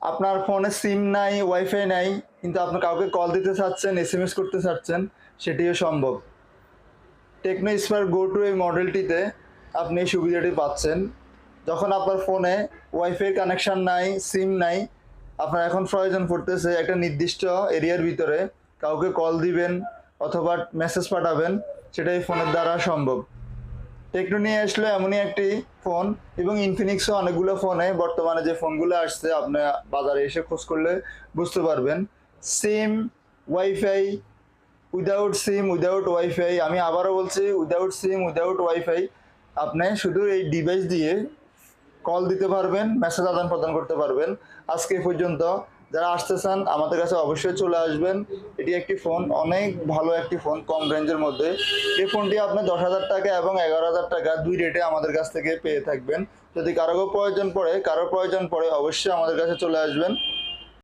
আপনার ফোনে সিম নাই, ওয়াইফাই নাই, কিন্তু আপনি কাউকে কল দিতে চাচ্ছেন, এসএমএস করতে চাচ্ছেন, সেটিও সম্ভব। টেকনো স্পার্ক গো টু এই মডেলটিতে আপনি এই সুবিধাটি পাচ্ছেন। যখন আপনার ফোনে ওয়াইফাই কানেকশন নাই, সিম নাই, আপনার এখন প্রয়োজন পড়তেছে একটা নির্দিষ্ট এরিয়ার ভিতরে কাউকে কল দিবেন অথবা মেসেজ পাঠাবেন, সেটা এই ফোনের দ্বারা সম্ভব। টেকনো নিয়ে আসলে এমনই একটি ফোন, এবং ইনফিনিক্সও অনেকগুলো ফোনে বর্তমানে যে ফোনগুলো আসছে আপনি বাজারে এসে খোঁজ করলে বুঝতে পারবেন। সিম, ওয়াইফাই, উইদাউট সিম, উইদাউট ওয়াইফাই, আমি আবারও বলছি উইদাউট সিম, উইদাউট ওয়াইফাই, আপনি শুধু এই ডিভাইস দিয়ে কল দিতে পারবেন, মেসেজ আদান প্রদান করতে পারবেন। আজকে এই পর্যন্ত। যারা আসতে চান আমাদের কাছে অবশ্যই চলে আসবেন। এটি একটি ফোন, অনেক ভালো একটি ফোন, কম রেঞ্জের মধ্যে। এই ফোনটি আপনি 10,000 টাকা এবং 11,000 টাকা দুই রেটে আমাদের কাছ থেকে পেয়ে থাকবেন। যদি কারো প্রয়োজন পড়ে অবশ্যই আমাদের কাছে চলে আসবেন।